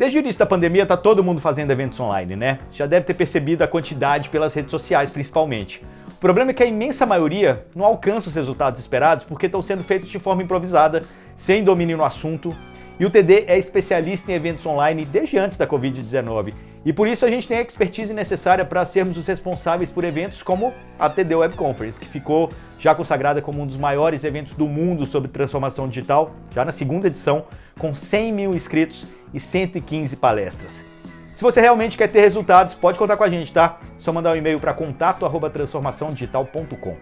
Desde o início da pandemia tá todo mundo fazendo eventos online, né? Já deve ter percebido a quantidade pelas redes sociais, principalmente. O problema é que a imensa maioria não alcança os resultados esperados porque estão sendo feitos de forma improvisada, sem domínio no assunto. E o TD é especialista em eventos online desde antes da Covid-19. E por isso a gente tem a expertise necessária para sermos os responsáveis por eventos como a TD Web Conference, que ficou já consagrada como um dos maiores eventos do mundo sobre transformação digital, já na segunda edição, com 100 mil inscritos e 115 palestras. Se você realmente quer ter resultados, pode contar com a gente, tá? Só mandar um e-mail para contato@transformaçãodigital.com.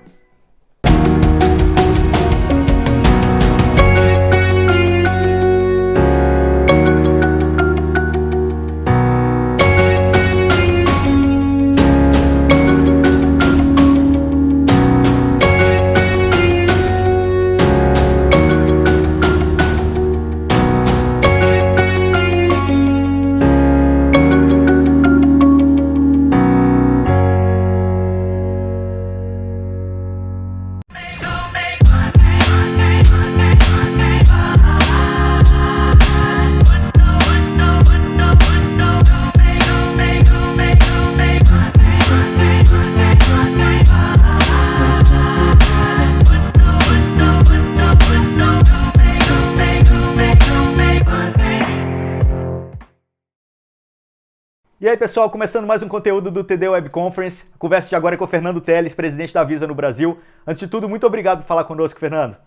E aí, pessoal, começando mais um conteúdo do TD Web Conference. A conversa de agora é com o Fernando Teles, presidente da Visa no Brasil. Antes de tudo, muito obrigado por falar conosco, Fernando.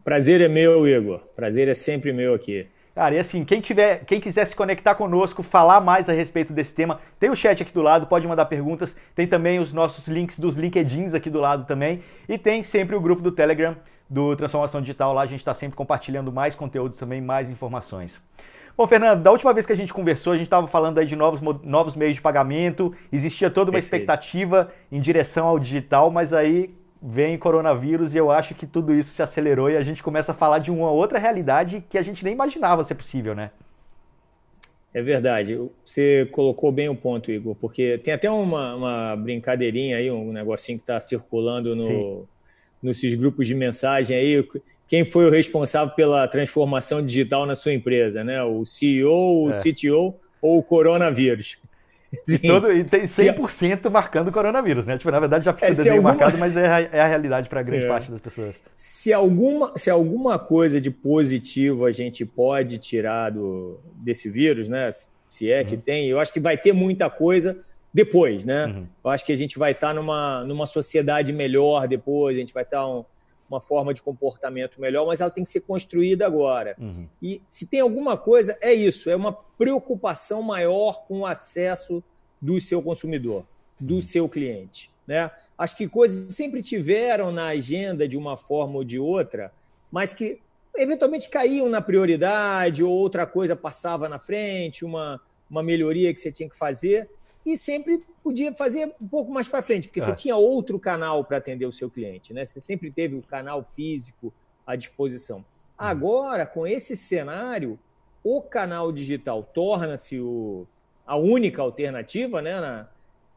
Prazer é meu, Igor. Prazer é sempre meu aqui. Cara, e assim, quem quiser se conectar conosco, falar mais a respeito desse tema, tem o chat aqui do lado, pode mandar perguntas, tem também os nossos links dos LinkedIns aqui do lado também, e tem sempre o grupo do Telegram do Transformação Digital, lá a gente está sempre compartilhando mais conteúdos também, mais informações. Bom, Fernando, da última vez que a gente conversou, a gente estava falando aí de novos meios de pagamento, existia toda uma expectativa em direção ao digital, mas aí vem coronavírus e eu acho que tudo isso se acelerou e a gente começa a falar de uma outra realidade que a gente nem imaginava ser possível, né? É verdade. Você colocou bem o ponto, Igor, porque tem até uma brincadeirinha aí, um negocinho que está circulando nesses grupos de mensagem aí. Quem foi o responsável pela transformação digital na sua empresa, né? O CEO, o CTO ou o coronavírus? E tem 100% marcando o coronavírus, né? Tipo, na verdade já fica o desenho marcado, mas é a realidade para a grande parte das pessoas. Se alguma coisa de positivo a gente pode tirar desse vírus, né? Se é que tem, eu acho que vai ter muita coisa depois, né? Eu acho que a gente vai estar numa sociedade melhor depois, a gente vai estar uma forma de comportamento melhor, mas ela tem que ser construída agora. E se tem alguma coisa, é isso, é uma preocupação maior com o acesso do seu consumidor, do seu cliente, né? Acho que coisas sempre tiveram na agenda de uma forma ou de outra, mas que eventualmente caíam na prioridade ou outra coisa passava na frente, uma melhoria que você tinha que fazer, e sempre podia fazer um pouco mais para frente, porque você tinha outro canal para atender o seu cliente, né? Você sempre teve o canal físico à disposição. Agora, com esse cenário, o canal digital torna-se a única alternativa, né?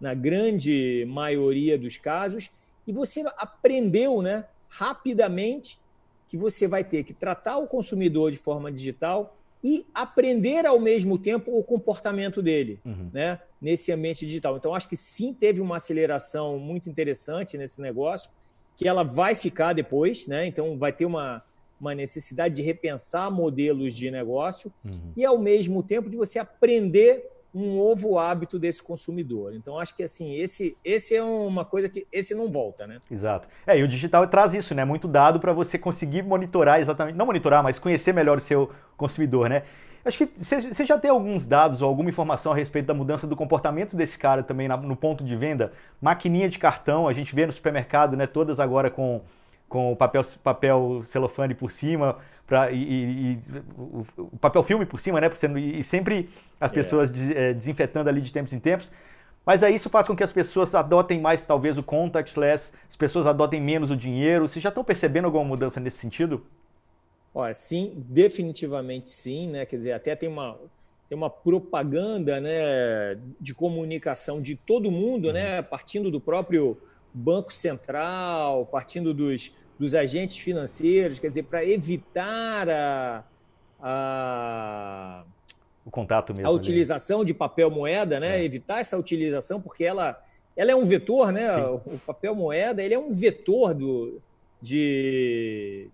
Na grande maioria dos casos, e você aprendeu, né, rapidamente que você vai ter que tratar o consumidor de forma digital e aprender ao mesmo tempo o comportamento dele, né, nesse ambiente digital. Então, acho que sim, teve uma aceleração muito interessante nesse negócio, que ela vai ficar depois, né? Então, vai ter uma necessidade de repensar modelos de negócio e, ao mesmo tempo, de você aprender um novo hábito desse consumidor. Então, acho que assim, esse é uma coisa que esse não volta, né? Exato. E o digital traz isso, né? Muito dado para você conseguir monitorar exatamente, não monitorar, mas conhecer melhor o seu consumidor, né? Acho que você já tem alguns dados ou alguma informação a respeito da mudança do comportamento desse cara também no ponto de venda? Maquininha de cartão, a gente vê no supermercado, né? Todas agora com o papel celofane por cima e o papel filme por cima, né? E sempre as pessoas desinfetando ali de tempos em tempos. Mas aí isso faz com que as pessoas adotem mais, talvez, o contactless, as pessoas adotem menos o dinheiro. Vocês já estão percebendo alguma mudança nesse sentido? Olha, sim, definitivamente sim, né? Quer dizer, até tem uma propaganda, né, de comunicação de todo mundo, né? Partindo do próprio Banco Central, partindo dos agentes financeiros, quer dizer, para evitar O contato mesmo. A utilização de papel moeda, né? Evitar essa utilização, porque ela é um vetor, né? Sim. O papel moeda, ele é um vetor de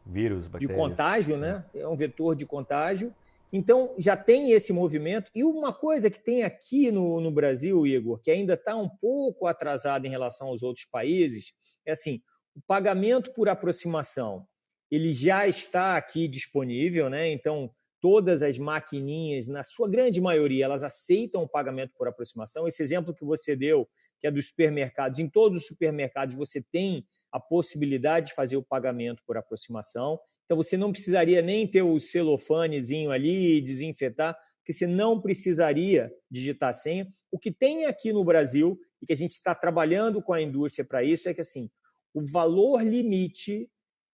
vírus, de contágio, né? É um vetor de contágio. Então, já tem esse movimento. E uma coisa que tem aqui no Brasil, Igor, que ainda está um pouco atrasado em relação aos outros países, é assim, o pagamento por aproximação, ele já está aqui disponível, né? Então, todas as maquininhas, na sua grande maioria, elas aceitam o pagamento por aproximação. Esse exemplo que você deu, que é dos supermercados, em todos os supermercados você tem a possibilidade de fazer o pagamento por aproximação. Então, você não precisaria nem ter o celofanezinho ali e desinfetar, porque você não precisaria digitar a senha. O que tem aqui no Brasil, e que a gente está trabalhando com a indústria para isso, é que assim, o valor limite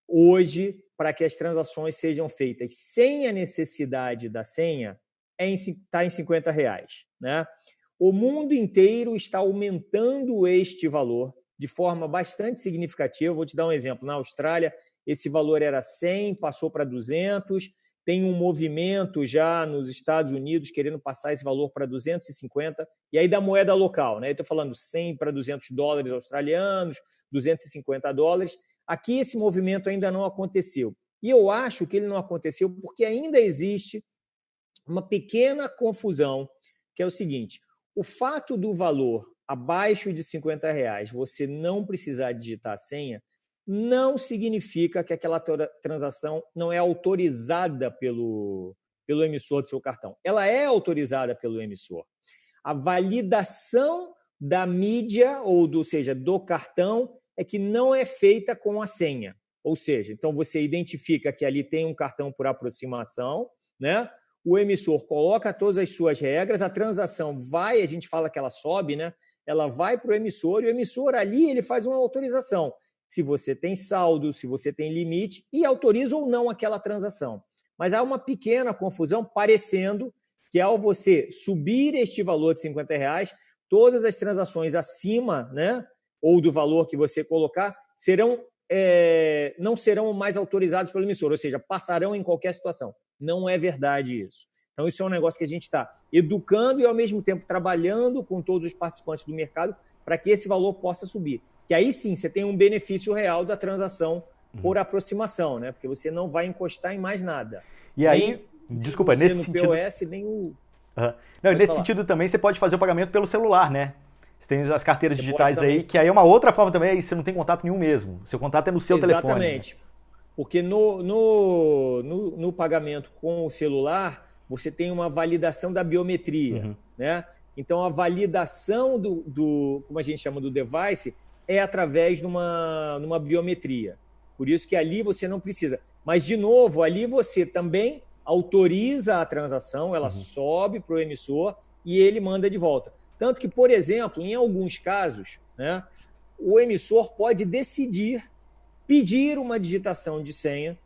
hoje para que as transações sejam feitas sem a necessidade da senha está em R$50, né? O mundo inteiro está aumentando este valor de forma bastante significativa. Vou te dar um exemplo. Na Austrália, esse valor era 100, passou para 200. Tem um movimento já nos Estados Unidos querendo passar esse valor para 250. E aí da moeda local, né? Estou falando 100 para 200 dólares australianos, 250 dólares. Aqui esse movimento ainda não aconteceu. E eu acho que ele não aconteceu porque ainda existe uma pequena confusão, que é o seguinte: o fato do valor abaixo de R$50 você não precisar digitar a senha não significa que aquela transação não é autorizada pelo emissor do seu cartão. Ela é autorizada pelo emissor. A validação da mídia, ou seja, do cartão, é que não é feita com a senha. Ou seja, então você identifica que ali tem um cartão por aproximação, né? O emissor coloca todas as suas regras, a transação vai, a gente fala que ela sobe, né? Ela vai para o emissor, e o emissor ali ele faz uma autorização. Se você tem saldo, se você tem limite, e autoriza ou não aquela transação. Mas há uma pequena confusão, parecendo que ao você subir este valor de R$50, todas as transações acima, né, ou do valor que você colocar, não serão mais autorizadas pelo emissor, ou seja, passarão em qualquer situação. Não é verdade isso. Então, isso é um negócio que a gente está educando e, ao mesmo tempo, trabalhando com todos os participantes do mercado para que esse valor possa subir. Que aí sim você tem um benefício real da transação por aproximação, né? Porque você não vai encostar em mais nada. E aí, desculpa, nesse sentido... POS, nem o... Uhum. Não, nesse sentido também você pode fazer o pagamento pelo celular, né? Você tem as carteiras digitais aí, que aí é uma outra forma também, aí você não tem contato nenhum mesmo. Seu contato é no seu telefone. Exatamente. Né? Porque no pagamento com o celular, você tem uma validação da biometria, né? Então, a validação como a gente chama, do device, é através de uma biometria. Por isso que ali você não precisa. Mas, de novo, ali você também autoriza a transação, ela sobe para o emissor e ele manda de volta. Tanto que, por exemplo, em alguns casos, né, o emissor pode decidir pedir uma digitação de senha,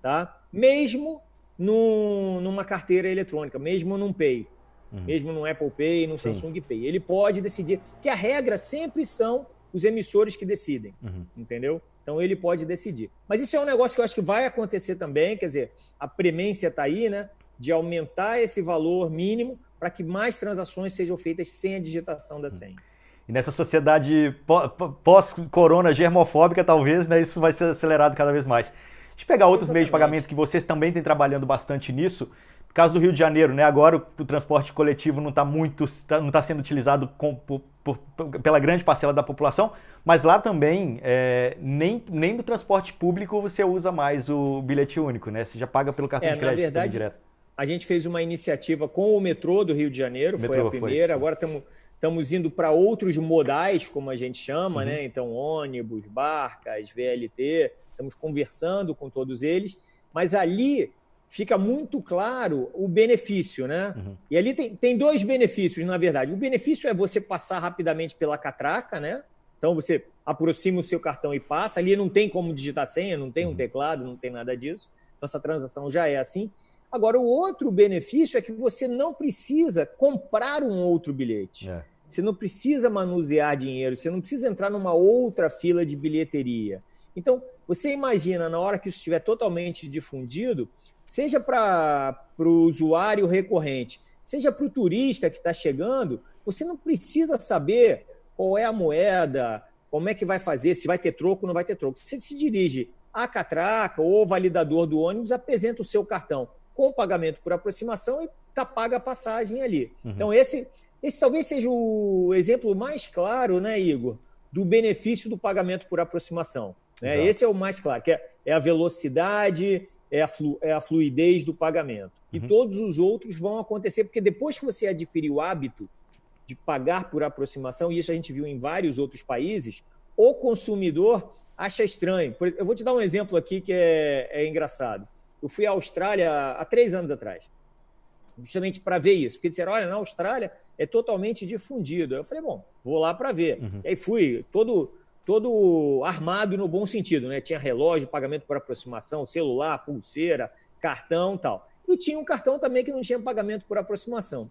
tá? Mesmo numa carteira eletrônica, mesmo num Pay, mesmo no Apple Pay, no Samsung Pay. Ele pode decidir, que a regra sempre são os emissores que decidem, entendeu? Então, ele pode decidir. Mas isso é um negócio que eu acho que vai acontecer também, quer dizer, a premência está aí, né, de aumentar esse valor mínimo para que mais transações sejam feitas sem a digitação da senha. E nessa sociedade pós-corona germofóbica, talvez, né, isso vai ser acelerado cada vez mais. Deixa eu pegar outros meios de pagamento que vocês também têm trabalhando bastante nisso. No caso do Rio de Janeiro, né, agora o transporte coletivo não está sendo utilizado pela grande parcela da população, mas lá também, nem no transporte público você usa mais o bilhete único, né? Você já paga pelo cartão de crédito. Na verdade, direto. A gente fez uma iniciativa com o metrô do Rio de Janeiro, foi a primeira. Agora estamos indo para outros modais, como a gente chama, né? Então, ônibus, barcas, VLT, estamos conversando com todos eles, mas ali fica muito claro o benefício, né? E ali tem dois benefícios, na verdade. O benefício é você passar rapidamente pela catraca, né? Então, você aproxima o seu cartão e passa. Ali não tem como digitar senha, não tem um teclado, não tem nada disso. Então, essa transação já é assim. Agora, o outro benefício é que você não precisa comprar um outro bilhete. Você não precisa manusear dinheiro, você não precisa entrar numa outra fila de bilheteria. Então, você imagina, na hora que isso estiver totalmente difundido, seja para o usuário recorrente, seja para o turista que está chegando, você não precisa saber qual é a moeda, como é que vai fazer, se vai ter troco ou não vai ter troco. Você se dirige à catraca ou validador do ônibus, apresenta o seu cartão com pagamento por aproximação e paga a passagem ali. Então, esse talvez seja o exemplo mais claro, né, Igor, do benefício do pagamento por aproximação. Né? Esse é o mais claro, que é a velocidade, é a fluidez do pagamento. E todos os outros vão acontecer, porque depois que você adquirir o hábito de pagar por aproximação, e isso a gente viu em vários outros países, o consumidor acha estranho. Eu vou te dar um exemplo aqui que é engraçado. Eu fui à Austrália há 3 anos atrás, justamente para ver isso. Porque disseram, olha, na Austrália é totalmente difundido. Eu falei, bom, vou lá para ver. E aí fui todo armado no bom sentido, né? Tinha relógio, pagamento por aproximação, celular, pulseira, cartão e tal. E tinha um cartão também que não tinha pagamento por aproximação.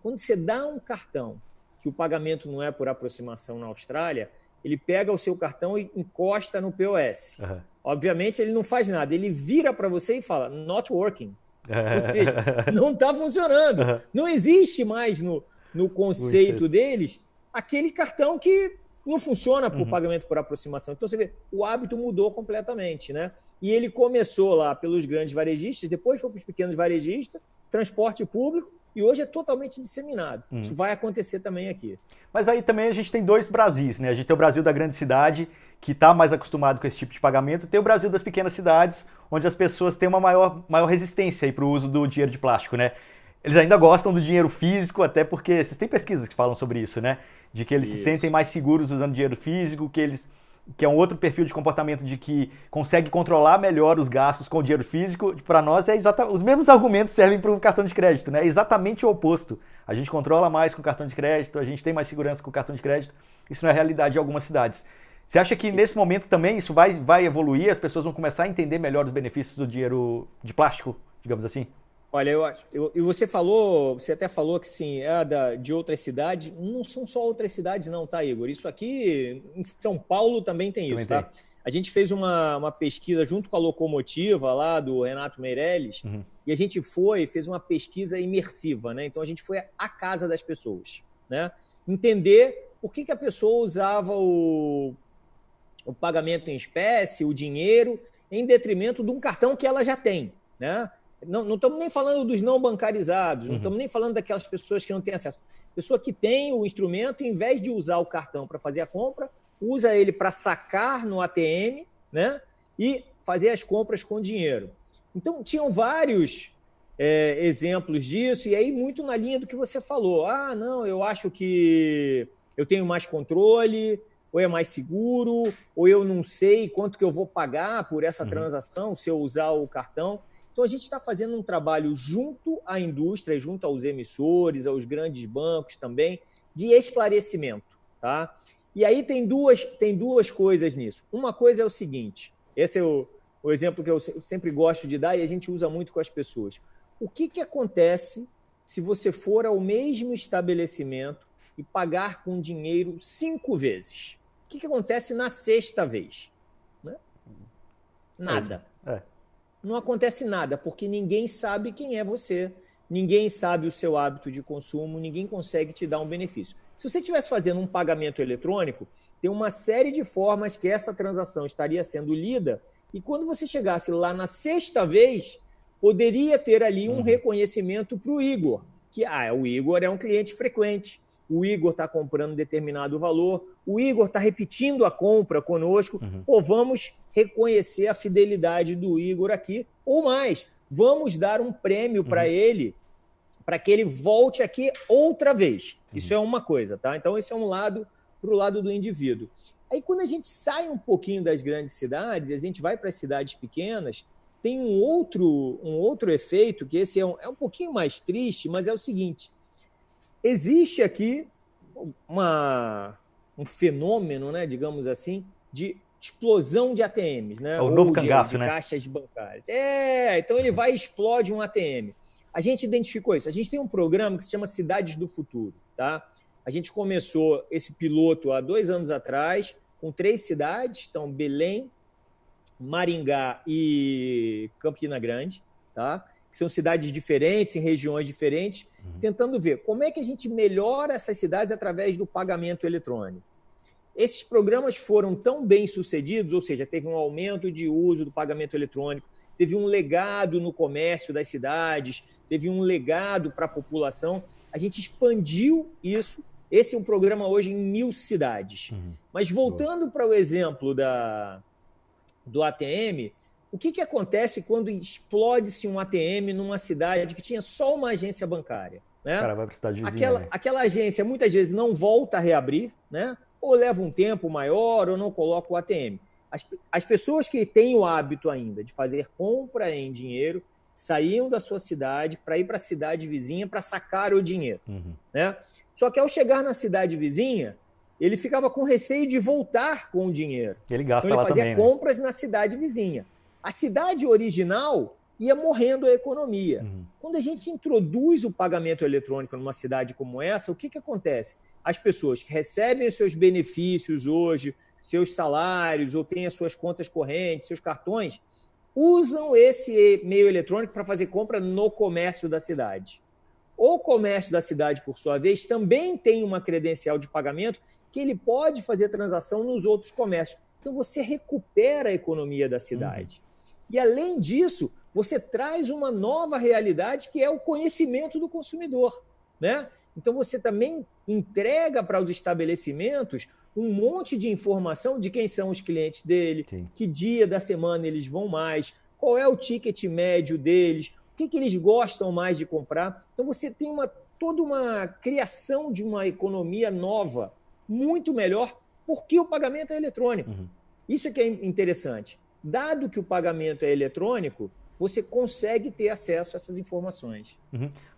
Quando você dá um cartão que o pagamento não é por aproximação na Austrália, ele pega o seu cartão e encosta no POS. Obviamente, ele não faz nada. Ele vira para você e fala, not working. Ou seja, não está funcionando. Não existe mais no conceito deles aquele cartão que não funciona por pagamento por aproximação. Então, você vê, o hábito mudou completamente, né? E ele começou lá pelos grandes varejistas, depois foi para os pequenos varejistas, transporte público, e hoje é totalmente disseminado. Isso vai acontecer também aqui. Mas aí também a gente tem 2 Brasis, né? A gente tem o Brasil da grande cidade, que está mais acostumado com esse tipo de pagamento, e tem o Brasil das pequenas cidades, onde as pessoas têm uma maior resistência para o uso do dinheiro de plástico, né? Eles ainda gostam do dinheiro físico, até porque vocês têm pesquisas que falam sobre isso, né? De que eles se sentem mais seguros usando dinheiro físico, que é um outro perfil de comportamento de que consegue controlar melhor os gastos com o dinheiro físico. Para nós, os mesmos argumentos servem para o cartão de crédito, né? É exatamente o oposto. A gente controla mais com o cartão de crédito, a gente tem mais segurança com o cartão de crédito. Isso não é a realidade de algumas cidades. Você acha que nesse momento também isso vai evoluir? As pessoas vão começar a entender melhor os benefícios do dinheiro de plástico, digamos assim? Olha, e você até falou que sim, de outras cidades. Não são só outras cidades, não, tá, Igor? Isso aqui em São Paulo também tem isso, tá? A gente fez uma pesquisa junto com a Locomotiva lá do Renato Meirelles, e a gente fez uma pesquisa imersiva, né? Então a gente foi à casa das pessoas, né? Entender por que a pessoa usava o pagamento em espécie, o dinheiro, em detrimento de um cartão que ela já tem, né? Não estamos nem falando dos não bancarizados, não estamos nem falando daquelas pessoas que não têm acesso. Pessoa que tem o instrumento, em vez de usar o cartão para fazer a compra, usa ele para sacar no ATM, né? E fazer as compras com dinheiro. Então, tinham vários exemplos disso, e aí muito na linha do que você falou. Ah, não, eu acho que eu tenho mais controle, ou é mais seguro, ou eu não sei quanto que eu vou pagar por essa transação se eu usar o cartão. Então, a gente está fazendo um trabalho junto à indústria, junto aos emissores, aos grandes bancos também, de esclarecimento. Tá? E aí tem duas coisas nisso. Uma coisa é o seguinte, esse é o exemplo que eu sempre gosto de dar e a gente usa muito com as pessoas. O que acontece se você for ao mesmo estabelecimento e pagar com dinheiro 5 vezes? O que acontece na 6ª vez? Né? Nada. Não acontece nada, porque ninguém sabe quem é você, ninguém sabe o seu hábito de consumo, ninguém consegue te dar um benefício. Se você estivesse fazendo um pagamento eletrônico, tem uma série de formas que essa transação estaria sendo lida, e quando você chegasse lá na 6ª vez, poderia ter ali um reconhecimento para o Igor, que o Igor é um cliente frequente, o Igor está comprando determinado valor, o Igor está repetindo a compra conosco, ou vamos reconhecer a fidelidade do Igor aqui, ou mais, vamos dar um prêmio para ele, para que ele volte aqui outra vez. Isso é uma coisa, tá? Então, esse é um lado para o lado do indivíduo. Aí, quando a gente sai um pouquinho das grandes cidades, e a gente vai para as cidades pequenas, tem um outro efeito, que esse é um pouquinho mais triste, mas é o seguinte: existe aqui um fenômeno, né, digamos assim, de explosão de ATMs, né? O novo cangaço, de caixas bancárias. Então ele vai e explode um ATM. A gente identificou isso. A gente tem um programa que se chama Cidades do Futuro, tá? A gente começou esse piloto há 2 anos atrás, com 3 cidades, então Belém, Maringá e Campina Grande, tá? Que são cidades diferentes, em regiões diferentes, tentando ver como é que a gente melhora essas cidades através do pagamento eletrônico. Esses programas foram tão bem sucedidos, ou seja, teve um aumento de uso do pagamento eletrônico, teve um legado no comércio das cidades, teve um legado para a população. A gente expandiu isso. Esse é um programa hoje em 1.000 cidades. Mas voltando para o exemplo do ATM, o que acontece quando explode-se um ATM numa cidade que tinha só uma agência bancária? Né? O cara vai para a cidade vizinha. Aquela agência muitas vezes não volta a reabrir, né? Ou leva um tempo maior, ou não coloca o ATM. As pessoas que têm o hábito ainda de fazer compra em dinheiro saíam da sua cidade para ir para a cidade vizinha para sacar o dinheiro. Né? Só que ao chegar na cidade vizinha, ele ficava com receio de voltar com o dinheiro. Ele gasta então, ele lá fazia também, compras na cidade vizinha. A cidade original ia morrendo a economia. Quando a gente introduz o pagamento eletrônico numa cidade como essa, o que acontece? As pessoas que recebem os seus benefícios hoje, seus salários, ou têm as suas contas correntes, seus cartões, usam esse meio eletrônico para fazer compra no comércio da cidade. O comércio da cidade, por sua vez, também tem uma credencial de pagamento que ele pode fazer transação nos outros comércios. Então, você recupera a economia da cidade. E, além disso, você traz uma nova realidade que é o conhecimento do consumidor, né? Então, você também entrega para os estabelecimentos um monte de informação de quem são os clientes dele, que dia da semana eles vão mais, qual é o ticket médio deles, o que eles gostam mais de comprar. Então, você tem toda uma criação de uma economia nova, muito melhor, porque o pagamento é eletrônico. Isso é que é interessante. Dado que o pagamento é eletrônico, você consegue ter acesso a essas informações.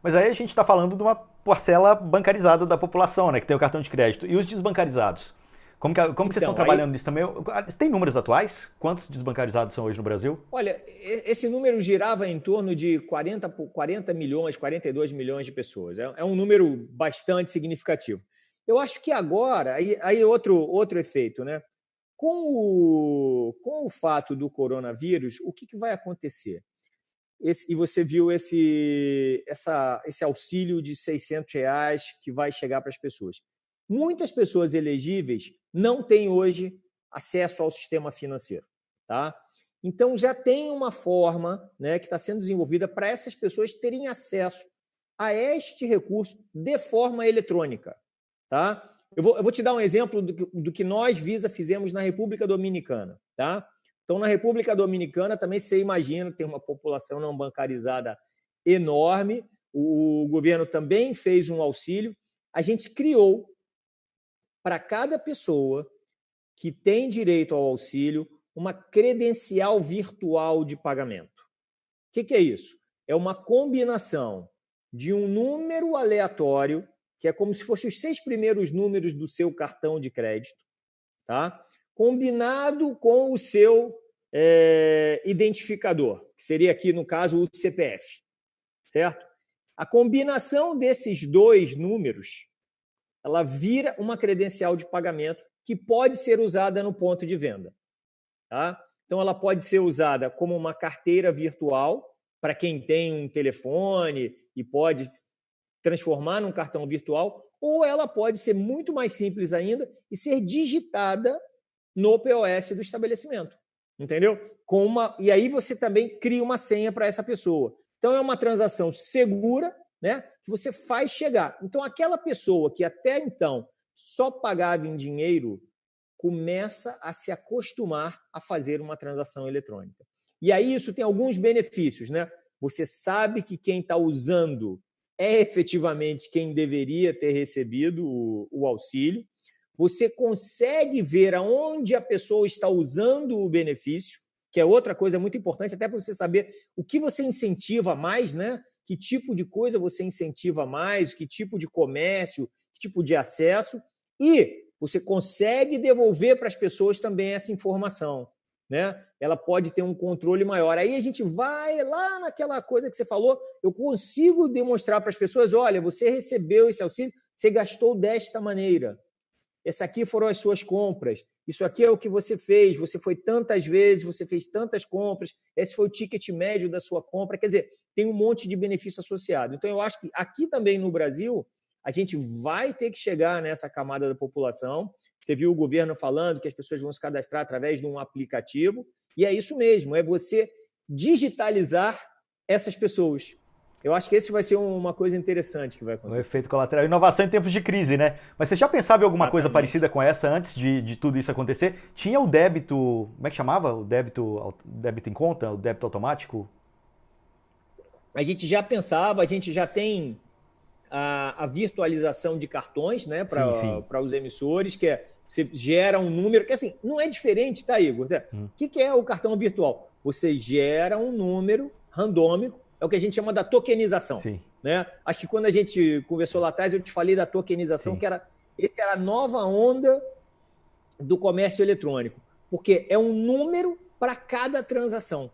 Mas aí a gente está falando de uma parcela bancarizada da população, né, que tem o cartão de crédito. E os desbancarizados? Como que vocês estão trabalhando nisso também? Tem números atuais? Quantos desbancarizados são hoje no Brasil? Olha, esse número girava em torno de 40 milhões, 42 milhões de pessoas. É um número bastante significativo. Eu acho que agora, aí outro efeito, né? Com o fato do coronavírus, o que vai acontecer? E você viu esse auxílio de R$600 que vai chegar para as pessoas. Muitas pessoas elegíveis não têm hoje acesso ao sistema financeiro. Tá? Então, já tem uma forma, né, que está sendo desenvolvida para essas pessoas terem acesso a este recurso de forma eletrônica. Tá? Eu vou te dar um exemplo do que nós, Visa, fizemos na República Dominicana. Tá? Então, na República Dominicana, também você imagina, tem uma população não bancarizada enorme, o governo também fez um auxílio. A gente criou, para cada pessoa que tem direito ao auxílio, uma credencial virtual de pagamento. O que é isso? É uma combinação de um número aleatório, que é como se fossem os 6 primeiros números do seu cartão de crédito, tá? Combinado com o seu identificador, que seria aqui, no caso, o CPF, certo? A combinação desses 2 números, ela vira uma credencial de pagamento que pode ser usada no ponto de venda. Tá? Então, ela pode ser usada como uma carteira virtual para quem tem um telefone e pode transformar num cartão virtual, ou ela pode ser muito mais simples ainda e ser digitada no POS do estabelecimento. Entendeu? E aí você também cria uma senha para essa pessoa. Então, é uma transação segura, né, que você faz chegar. Então, aquela pessoa que até então só pagava em dinheiro começa a se acostumar a fazer uma transação eletrônica. E aí isso tem alguns benefícios, né? Você sabe que quem está usando é efetivamente quem deveria ter recebido o auxílio. Você consegue ver aonde a pessoa está usando o benefício, que é outra coisa muito importante, até para você saber o que você incentiva mais, né? Que tipo de coisa você incentiva mais, que tipo de comércio, que tipo de acesso, e você consegue devolver para as pessoas também essa informação, né? Ela pode ter um controle maior. Aí a gente vai lá naquela coisa que você falou, eu consigo demonstrar para as pessoas, olha, você recebeu esse auxílio, você gastou desta maneira. Essa aqui foram as suas compras. isso aqui é o que você fez, você foi tantas vezes, você fez tantas compras, esse foi o ticket médio da sua compra. Quer dizer, tem um monte de benefício associado. Então, eu acho que aqui também no Brasil, a gente vai ter que chegar nessa camada da população. Você viu o governo falando que as pessoas vão se cadastrar através de um aplicativo, e é isso mesmo, é você digitalizar essas pessoas. Eu acho que esse vai ser uma coisa interessante que vai acontecer. O efeito colateral. Inovação em tempos de crise, né? Mas você já pensava em alguma coisa parecida com essa antes de tudo isso acontecer? Tinha o débito, como é que chamava? O débito em conta, o débito automático? A gente já pensava, a gente já tem a virtualização de cartões, né, para os emissores, que é você gera um número, que assim, não é diferente, tá, Igor? O que é o cartão virtual? Você gera um número randômico, é o que a gente chama da tokenização. Sim. Né? Acho que quando a gente conversou lá atrás, eu te falei da tokenização, Sim. que essa era a nova onda do comércio eletrônico, porque é um número para cada transação.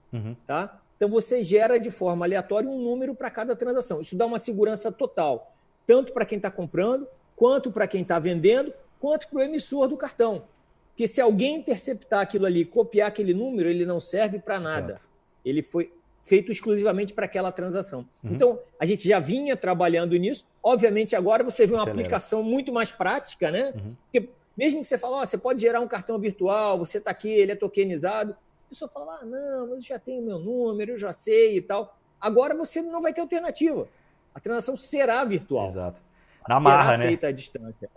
Tá? Então, você gera de forma aleatória um número para cada transação. Isso dá uma segurança total, tanto para quem está comprando, quanto para quem está vendendo, quanto para o emissor do cartão. Porque se alguém interceptar aquilo ali, copiar aquele número, ele não serve para nada. Exato. Ele foi feito exclusivamente para aquela transação. Então, a gente já vinha trabalhando nisso. Obviamente, agora você vê uma aplicação muito mais prática, né? Porque mesmo que você fale, você pode gerar um cartão virtual, você está aqui, ele é tokenizado. A pessoa fala, não, mas eu já tenho meu número, eu já sei e tal. Agora você não vai ter alternativa. A transação será virtual. Exato. Na marra, né? Será feita à distância.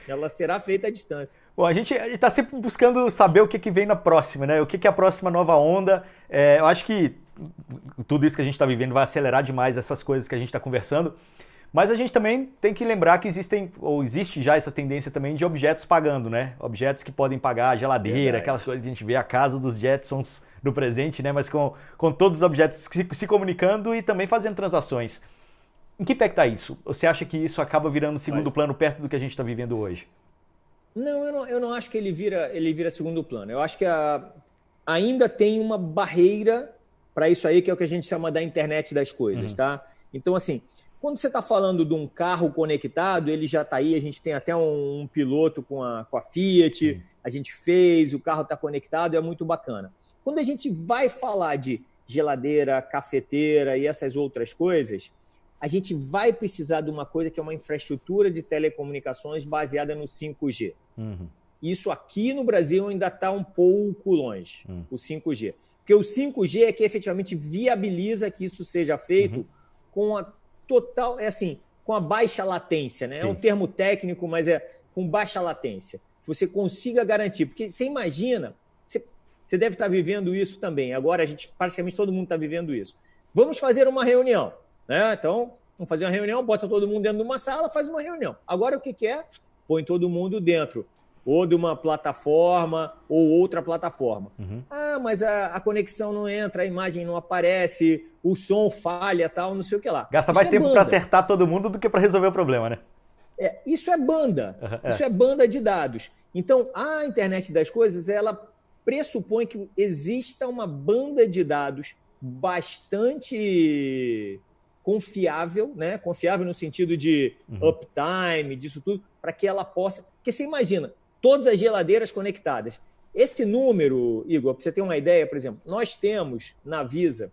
Ela será feita à distância. Bom, a gente está sempre buscando saber o que vem na próxima, né? O que é a próxima nova onda. Eu acho que tudo isso que a gente está vivendo vai acelerar demais essas coisas que a gente está conversando. Mas a gente também tem que lembrar que existe já essa tendência também de objetos pagando, né? Objetos que podem pagar a geladeira, aquelas coisas que a gente vê a casa dos Jetsons no presente, né? Mas com todos os objetos se comunicando e também fazendo transações. Em que pé que está isso? Você acha que isso acaba virando segundo plano perto do que a gente está vivendo hoje? Não, eu não acho que ele vira segundo plano. Eu acho que ainda tem uma barreira para isso aí, que é o que a gente chama da internet das coisas, tá? Então, assim, quando você está falando de um carro conectado, ele já está aí, a gente tem até um piloto com a Fiat, a gente fez, o carro está conectado, é muito bacana. Quando a gente vai falar de geladeira, cafeteira e essas outras coisas, a gente vai precisar de uma coisa que é uma infraestrutura de telecomunicações baseada no 5G. Isso aqui no Brasil ainda está um pouco longe, o 5G. Porque o 5G é que efetivamente viabiliza que isso seja feito com a total, com a baixa latência, né? Sim. É um termo técnico, mas é com baixa latência. Que você consiga garantir. Porque você imagina, você deve estar vivendo isso também. Agora, praticamente todo mundo está vivendo isso. Vamos fazer uma reunião. Né? Então, vamos fazer uma reunião, bota todo mundo dentro de uma sala, faz uma reunião. Agora, o que é? Põe todo mundo dentro, ou de uma plataforma, ou outra plataforma. Mas a conexão não entra, a imagem não aparece, o som falha, tal, não sei o que lá. Gasta mais tempo para acertar todo mundo do que para resolver o problema, né? Isso é banda. Isso é banda de dados. Então, a internet das coisas, ela pressupõe que exista uma banda de dados bastante confiável, né? Confiável no sentido de uptime, disso tudo, para que ela possa... Porque você imagina, todas as geladeiras conectadas. Esse número, Igor, para você ter uma ideia, por exemplo, nós temos na Visa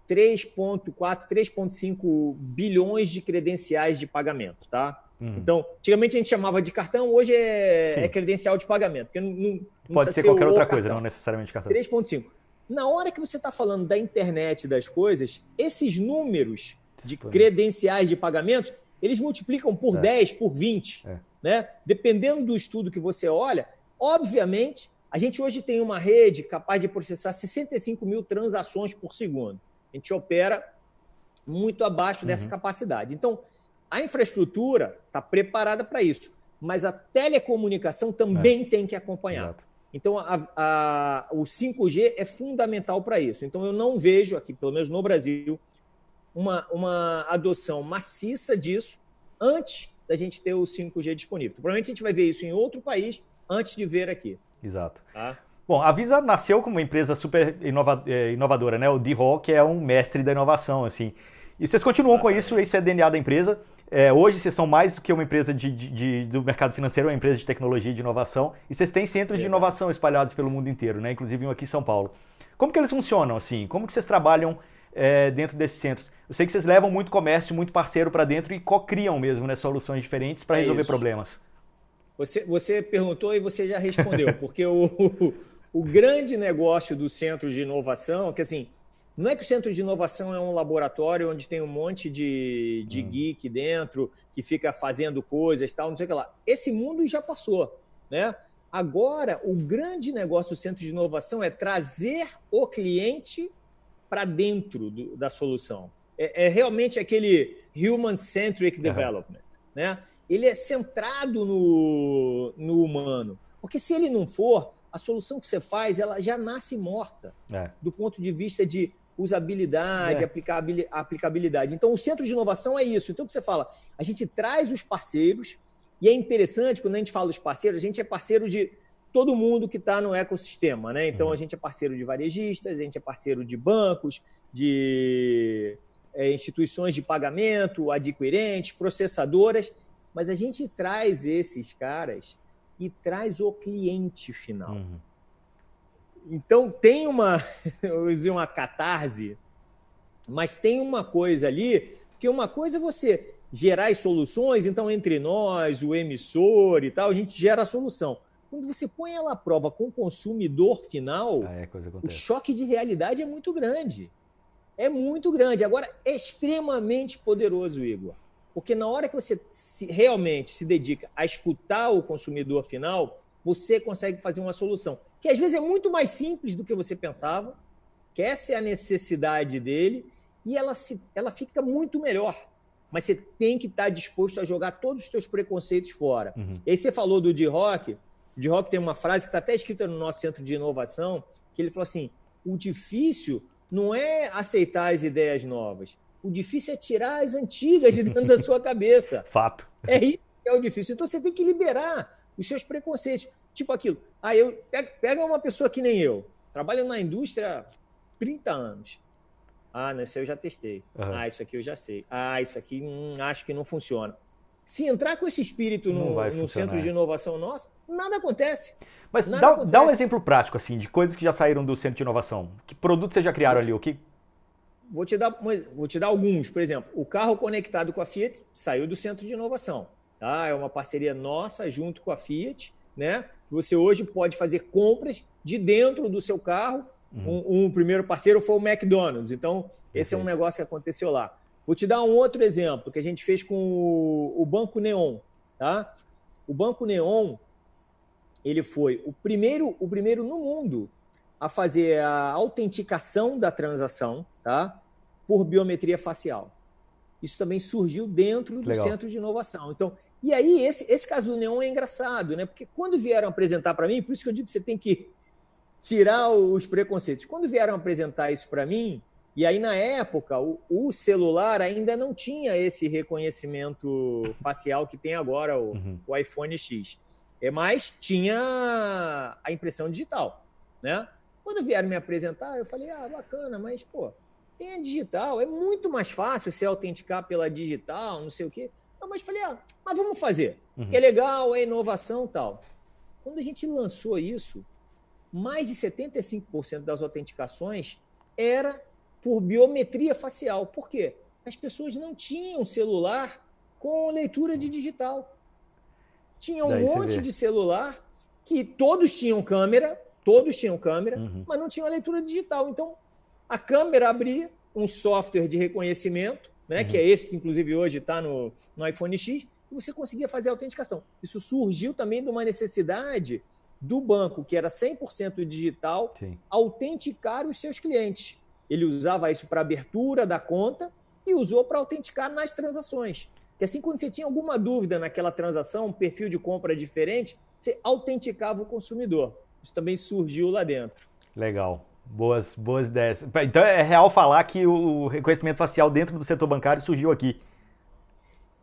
3,4, 3,5 bilhões de credenciais de pagamento, tá? Então, antigamente a gente chamava de cartão, hoje é credencial de pagamento. Porque não pode ser qualquer outra coisa, não necessariamente cartão. 3,5. Na hora que você está falando da internet das coisas, esses números de credenciais de pagamentos, eles multiplicam por 10, por 20. Né? Dependendo do estudo que você olha, obviamente, a gente hoje tem uma rede capaz de processar 65 mil transações por segundo. A gente opera muito abaixo dessa capacidade. Então, a infraestrutura está preparada para isso, mas a telecomunicação também tem que acompanhar. Exato. Então, o 5G é fundamental para isso. Então, eu não vejo aqui, pelo menos no Brasil, uma adoção maciça disso antes da gente ter o 5G disponível. Provavelmente a gente vai ver isso em outro país antes de ver aqui. Exato. Tá? Bom, a Visa nasceu como uma empresa super inovadora, né? O D-Hall, que é um mestre da inovação, assim. E vocês continuam com isso é DNA da empresa. Hoje vocês são mais do que uma empresa do mercado financeiro, uma empresa de tecnologia e de inovação. E vocês têm centros de inovação espalhados pelo mundo inteiro, né? Inclusive um aqui em São Paulo. Como que eles funcionam assim? Como que vocês trabalham dentro desses centros? Eu sei que vocês levam muito comércio, muito parceiro para dentro e co-criam mesmo, né, soluções diferentes para resolver problemas. Você perguntou e você já respondeu, porque o grande negócio do centro de inovação, que assim, não é que o centro de inovação é um laboratório onde tem um monte de geek dentro, que fica fazendo coisas, tal, não sei o que lá. Esse mundo já passou, né? Agora, o grande negócio do centro de inovação é trazer o cliente para dentro da solução. É realmente aquele human-centric development, né? Ele é centrado no humano. Porque se ele não for, a solução que você faz, ela já nasce morta, do ponto de vista de usabilidade, aplicabilidade. Então, o centro de inovação é isso. Então, o que você fala? A gente traz os parceiros, e é interessante, quando a gente fala dos parceiros, a gente é parceiro de todo mundo que está no ecossistema, né? Então, a gente é parceiro de varejistas, a gente é parceiro de bancos, de instituições de pagamento, adquirentes, processadoras, mas a gente traz esses caras e traz o cliente final. Então, tem eu vou dizer uma catarse, mas tem uma coisa ali, que uma coisa é você gerar as soluções, então, entre nós, o emissor e tal, a gente gera a solução. Quando você põe ela à prova com o consumidor final, o choque de realidade é muito grande. É muito grande. Agora, é extremamente poderoso, Igor. Porque na hora que você realmente se dedica a escutar o consumidor final, você consegue fazer uma solução que às vezes é muito mais simples do que você pensava, que essa é a necessidade dele, e ela fica muito melhor. Mas você tem que estar disposto a jogar todos os seus preconceitos fora. E aí você falou do D-Rock. O D-Rock tem uma frase que está até escrita no nosso centro de inovação, que ele falou assim, o difícil não é aceitar as ideias novas, o difícil é tirar as antigas de dentro da sua cabeça. Fato. É isso que é o difícil. Então você tem que liberar os seus preconceitos. Tipo aquilo. Pega uma pessoa que nem eu, trabalho na indústria há 30 anos. Isso eu já testei. Isso aqui eu já sei. Isso aqui acho que não funciona. Se entrar com esse espírito no centro de inovação nosso, nada acontece. Mas dá um exemplo prático assim de coisas que já saíram do centro de inovação. Que produtos vocês já criaram ali? Vou te dar alguns. Por exemplo, o carro conectado com a Fiat saiu do centro de inovação. Tá? É uma parceria nossa junto com a Fiat, né? Você hoje pode fazer compras de dentro do seu carro. Um primeiro parceiro foi o McDonald's. Então, esse é um negócio que aconteceu lá. Vou te dar um outro exemplo que a gente fez com o Banco Neon. Tá? O Banco Neon, ele foi o primeiro no mundo a fazer a autenticação da transação, tá? Por biometria facial. Isso também surgiu dentro do centro de inovação. Então, e aí, esse caso do Neon é engraçado, né? Porque quando vieram apresentar para mim, por isso que eu digo que você tem que tirar os preconceitos. Quando vieram apresentar isso para mim, e aí na época o celular ainda não tinha esse reconhecimento facial que tem agora o iPhone X. Mas tinha a impressão digital, né? Quando vieram me apresentar, eu falei, bacana, mas, tem a digital, é muito mais fácil se autenticar pela digital, não sei o quê. Mas falei, mas vamos fazer, que é legal, é inovação e tal. Quando a gente lançou isso, mais de 75% das autenticações era por biometria facial. Por quê? As pessoas não tinham celular com leitura de digital. Tinha um monte de celular que todos tinham câmera, mas não tinham a leitura digital. Então, a câmera abria um software de reconhecimento, né, que é esse que, inclusive, hoje está no iPhone X, e você conseguia fazer a autenticação. Isso surgiu também de uma necessidade do banco, que era 100% digital, autenticar os seus clientes. Ele usava isso para abertura da conta e usou para autenticar nas transações. Que assim, quando você tinha alguma dúvida naquela transação, um perfil de compra diferente, você autenticava o consumidor. Isso também surgiu lá dentro. Legal. Boas ideias. Então é real falar que o reconhecimento facial dentro do setor bancário surgiu aqui.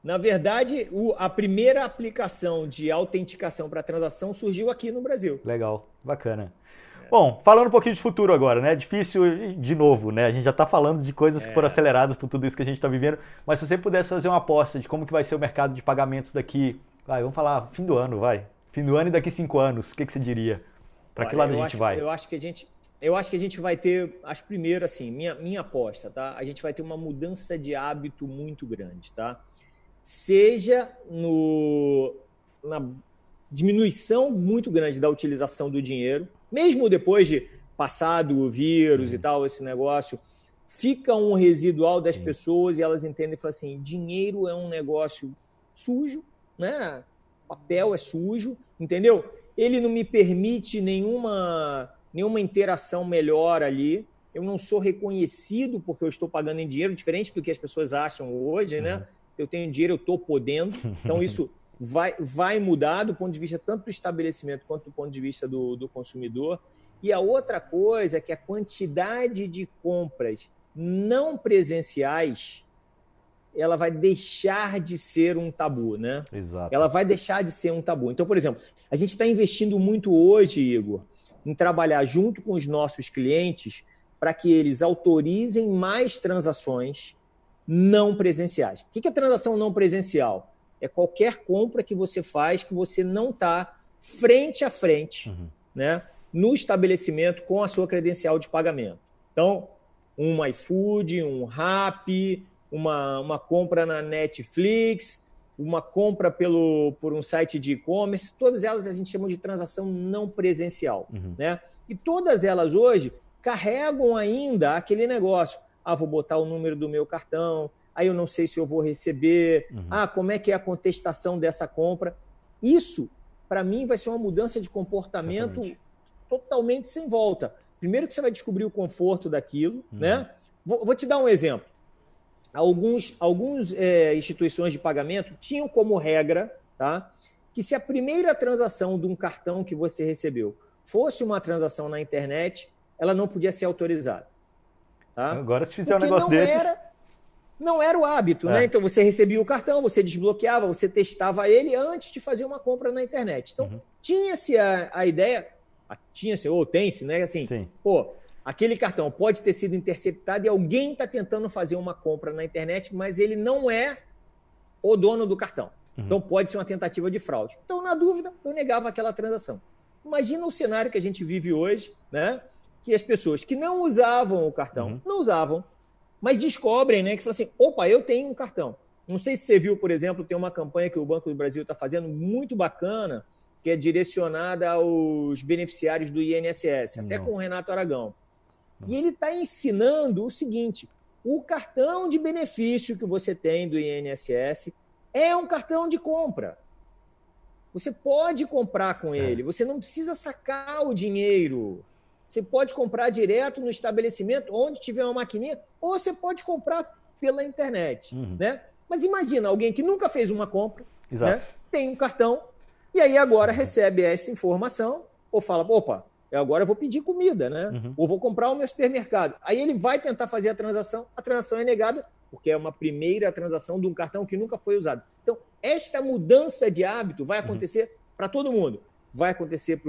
Na verdade, a primeira aplicação de autenticação para transação surgiu aqui no Brasil. Legal, bacana. Bom, falando um pouquinho de futuro agora, né? Difícil de novo, né? A gente já está falando de coisas que foram aceleradas por tudo isso que a gente está vivendo, mas se você pudesse fazer uma aposta de como que vai ser o mercado de pagamentos daqui, vamos falar fim do ano, fim do ano e daqui 5 anos, o que você diria? Para que lado a gente vai? Eu acho que a gente vai ter, acho primeiro assim, minha aposta, tá? A gente vai ter uma mudança de hábito muito grande, tá? Seja na diminuição muito grande da utilização do dinheiro, mesmo depois de passado o vírus e tal, esse negócio, fica um residual das pessoas e elas entendem e falam assim, dinheiro é um negócio sujo, né? Papel é sujo, entendeu? Ele não me permite nenhuma interação melhor ali. Eu não sou reconhecido porque eu estou pagando em dinheiro, diferente do que as pessoas acham hoje, né? Eu tenho dinheiro, eu estou podendo. Então, isso vai mudar do ponto de vista tanto do estabelecimento quanto do ponto de vista do consumidor. E a outra coisa é que a quantidade de compras não presenciais ela vai deixar de ser um tabu, né? Exato. Ela vai deixar de ser um tabu. Então, por exemplo, a gente está investindo muito hoje, Igor, em trabalhar junto com os nossos clientes para que eles autorizem mais transações não presenciais. O que é transação não presencial? É qualquer compra que você faz que você não está frente a frente, né, no estabelecimento com a sua credencial de pagamento. Então, um iFood, um Rappi, uma compra na Netflix, uma compra por um site de e-commerce, todas elas a gente chama de transação não presencial. Né? E todas elas hoje carregam ainda aquele negócio. Vou botar o número do meu cartão, aí eu não sei se eu vou receber, como é que é a contestação dessa compra. Isso, para mim, vai ser uma mudança de comportamento totalmente sem volta. Primeiro que você vai descobrir o conforto daquilo, né? Vou te dar um exemplo. Algumas instituições de pagamento tinham como regra, tá, que se a primeira transação de um cartão que você recebeu fosse uma transação na internet, ela não podia ser autorizada. Tá? Agora, se fizer um negócio desses... Não era o hábito, né? Então, você recebia o cartão, você desbloqueava, você testava ele antes de fazer uma compra na internet. Então, tinha-se a ideia, tinha-se ou tem-se, né? Assim, aquele cartão pode ter sido interceptado e alguém está tentando fazer uma compra na internet, mas ele não é o dono do cartão. Então, pode ser uma tentativa de fraude. Então, na dúvida, eu negava aquela transação. Imagina o cenário que a gente vive hoje, né? Que as pessoas que não usavam o cartão, não usavam, mas descobrem, né? Que falam assim, opa, eu tenho um cartão. Não sei se você viu, por exemplo, tem uma campanha que o Banco do Brasil está fazendo muito bacana, que é direcionada aos beneficiários do INSS, até com o Renato Aragão. E ele está ensinando o seguinte, o cartão de benefício que você tem do INSS é um cartão de compra. Você pode comprar com ele, você não precisa sacar o dinheiro. Você pode comprar direto no estabelecimento, onde tiver uma maquininha, ou você pode comprar pela internet. Né? Mas imagina alguém que nunca fez uma compra, né? Tem um cartão, e aí agora recebe essa informação, ou fala, opa, agora eu vou pedir comida, né? Ou vou comprar o meu supermercado. Aí ele vai tentar fazer a transação é negada, porque é uma primeira transação de um cartão que nunca foi usado. Então, esta mudança de hábito vai acontecer para todo mundo. Vai acontecer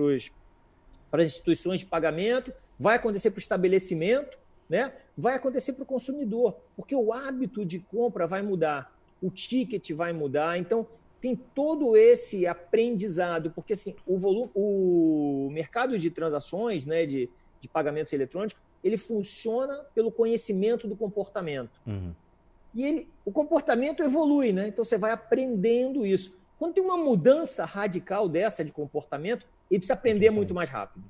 para as instituições de pagamento, vai acontecer para o estabelecimento, né? Vai acontecer para o consumidor, porque o hábito de compra vai mudar, o ticket vai mudar, então tem todo esse aprendizado, porque assim, o mercado de transações, né, de pagamentos eletrônicos, ele funciona pelo conhecimento do comportamento. E o comportamento evolui, né? Então você vai aprendendo isso. Quando tem uma mudança radical dessa de comportamento, ele precisa aprender muito mais rápido.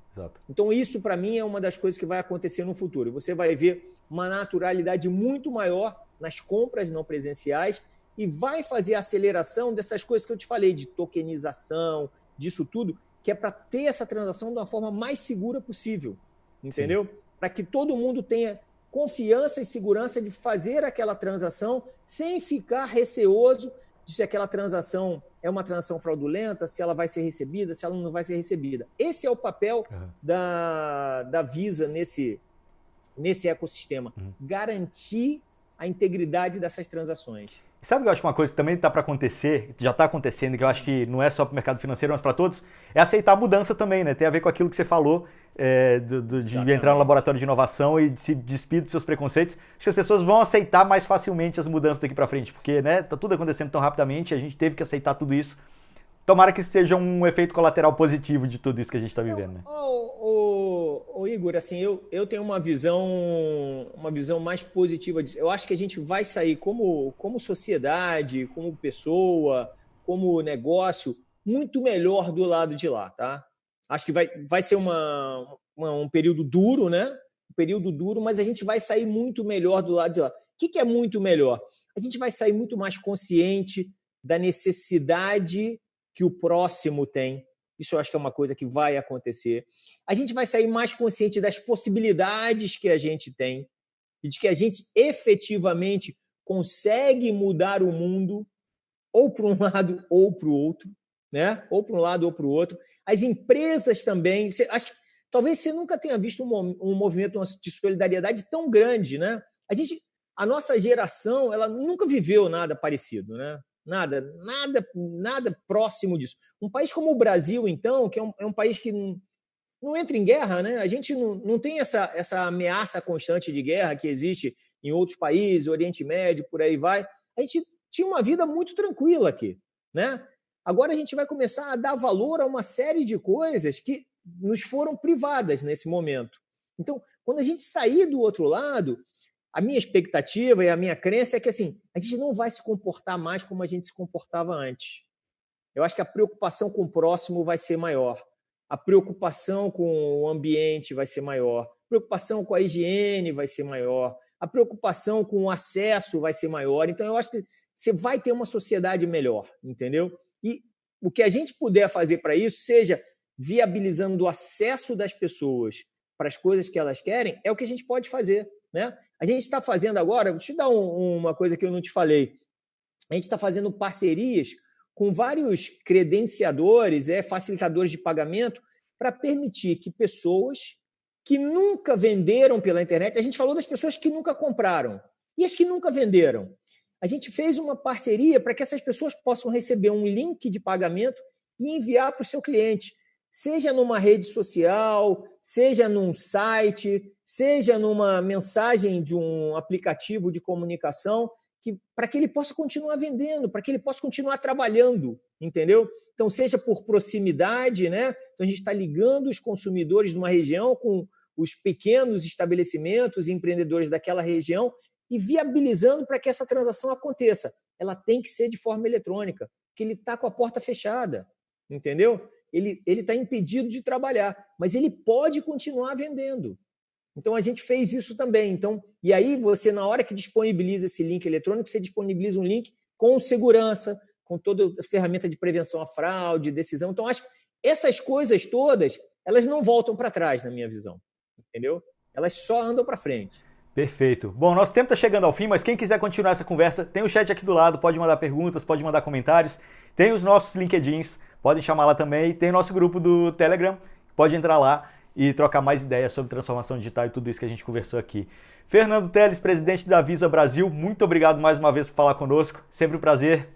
Então, isso, para mim, é uma das coisas que vai acontecer no futuro. Você vai ver uma naturalidade muito maior nas compras não presenciais e vai fazer a aceleração dessas coisas que eu te falei, de tokenização, disso tudo, que é para ter essa transação de uma forma mais segura possível. Entendeu? Para que todo mundo tenha confiança e segurança de fazer aquela transação sem ficar receoso de se aquela transação é uma transação fraudulenta, se ela vai ser recebida, se ela não vai ser recebida. Esse é o papel da Visa nesse ecossistema. Garantir a integridade dessas transações. Sabe o que eu acho que uma coisa que também está para acontecer, já está acontecendo, que eu acho que não é só para o mercado financeiro, mas para todos, é aceitar a mudança também, né? Tem a ver com aquilo que você falou, de entrar no laboratório de inovação e de se despir dos seus preconceitos. Acho que as pessoas vão aceitar mais facilmente as mudanças daqui para frente, porque, né, tá tudo acontecendo tão rapidamente, a gente teve que aceitar tudo isso. Tomara que isso seja um efeito colateral positivo de tudo isso que a gente está vivendo, né? Igor, assim, eu tenho uma visão mais positiva disso. Eu acho que a gente vai sair como sociedade, como pessoa, como negócio, muito melhor do lado de lá, tá? Acho que vai ser um período duro, né? Um período duro, mas a gente vai sair muito melhor do lado de lá. O que é muito melhor? A gente vai sair muito mais consciente da necessidade que o próximo tem. Isso eu acho que é uma coisa que vai acontecer. A gente vai sair mais consciente das possibilidades que a gente tem e de que a gente efetivamente consegue mudar o mundo ou para um lado ou para o outro, né? Ou para um lado ou para o outro. As empresas também. Talvez você nunca tenha visto um movimento de solidariedade tão grande, né? A nossa geração, ela nunca viveu nada parecido, né? Nada próximo disso. Um país como o Brasil, então, que é um país que não entra em guerra, né? A gente não tem essa ameaça constante de guerra que existe em outros países, Oriente Médio, por aí vai. A gente tinha uma vida muito tranquila aqui, né? Agora a gente vai começar a dar valor a uma série de coisas que nos foram privadas nesse momento. Então, quando a gente sair do outro lado, a minha expectativa e a minha crença é que assim, a gente não vai se comportar mais como a gente se comportava antes. Eu acho que a preocupação com o próximo vai ser maior. A preocupação com o ambiente vai ser maior. A preocupação com a higiene vai ser maior. A preocupação com o acesso vai ser maior. Então, eu acho que você vai ter uma sociedade melhor, entendeu? E o que a gente puder fazer para isso, seja viabilizando o acesso das pessoas para as coisas que elas querem, é o que a gente pode fazer, né? A gente está fazendo agora, vou te dar uma coisa que eu não te falei. A gente está fazendo parcerias com vários credenciadores, facilitadores de pagamento, para permitir que pessoas que nunca venderam pela internet, a gente falou das pessoas que nunca compraram, e as que nunca venderam. A gente fez uma parceria para que essas pessoas possam receber um link de pagamento e enviar para o seu cliente, seja numa rede social, seja num site, seja numa mensagem de um aplicativo de comunicação, para que ele possa continuar vendendo, para que ele possa continuar trabalhando, entendeu? Então, seja por proximidade, né? Então, a gente está ligando os consumidores de uma região com os pequenos estabelecimentos e empreendedores daquela região e viabilizando para que essa transação aconteça. Ela tem que ser de forma eletrônica, porque ele está com a porta fechada, entendeu? Ele está impedido de trabalhar, mas ele pode continuar vendendo. Então, a gente fez isso também. Então, e aí, você, na hora que disponibiliza esse link eletrônico, você disponibiliza um link com segurança, com toda a ferramenta de prevenção à fraude, decisão. Então, acho que essas coisas todas, elas não voltam para trás, na minha visão. Entendeu? Elas só andam para frente. Perfeito. Bom, nosso tempo está chegando ao fim, mas quem quiser continuar essa conversa, tem o chat aqui do lado, pode mandar perguntas, pode mandar comentários. Tem os nossos LinkedIns, podem chamar lá também. Tem o nosso grupo do Telegram, pode entrar lá e trocar mais ideias sobre transformação digital e tudo isso que a gente conversou aqui. Fernando Telles, presidente da Visa Brasil, muito obrigado mais uma vez por falar conosco. Sempre um prazer.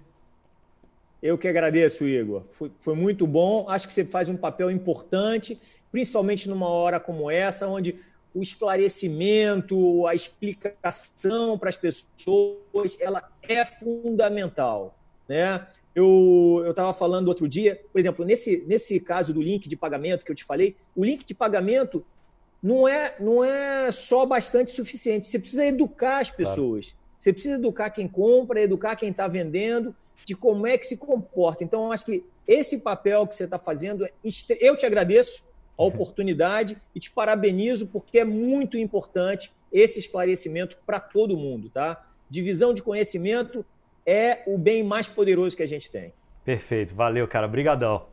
Eu que agradeço, Igor. Foi muito bom. Acho que você faz um papel importante, principalmente numa hora como essa, onde o esclarecimento, a explicação para as pessoas, ela é fundamental, né? Eu estava falando outro dia, por exemplo, nesse caso do link de pagamento que eu te falei, o link de pagamento não é só bastante suficiente. Você precisa educar as pessoas. Claro. Você precisa educar quem compra, educar quem está vendendo, de como é que se comporta. Então, eu acho que esse papel que você está fazendo, eu te agradeço a oportunidade e te parabenizo porque é muito importante esse esclarecimento para todo mundo, tá? Divisão de conhecimento é o bem mais poderoso que a gente tem. Perfeito. Valeu, cara. Obrigadão.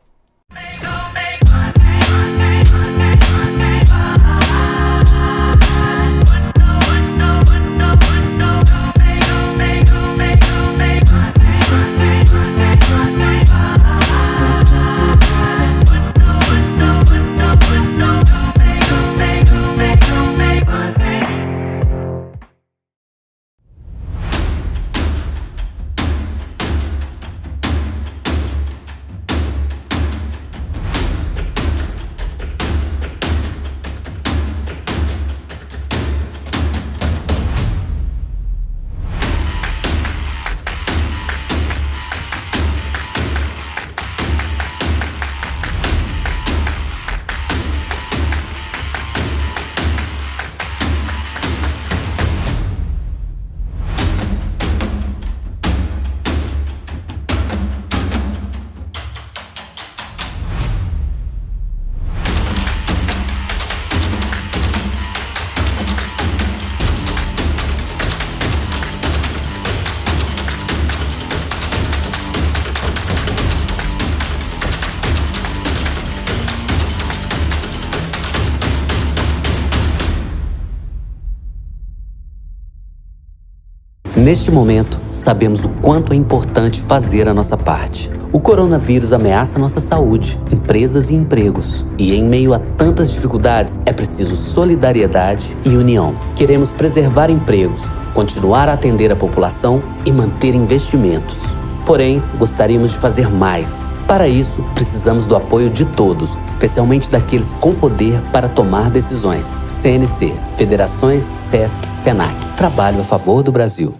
Neste momento, sabemos o quanto é importante fazer a nossa parte. O coronavírus ameaça nossa saúde, empresas e empregos. E em meio a tantas dificuldades, é preciso solidariedade e união. Queremos preservar empregos, continuar a atender a população e manter investimentos. Porém, gostaríamos de fazer mais. Para isso, precisamos do apoio de todos, especialmente daqueles com poder para tomar decisões. CNC, federações, SESC, SENAC. Trabalho a favor do Brasil.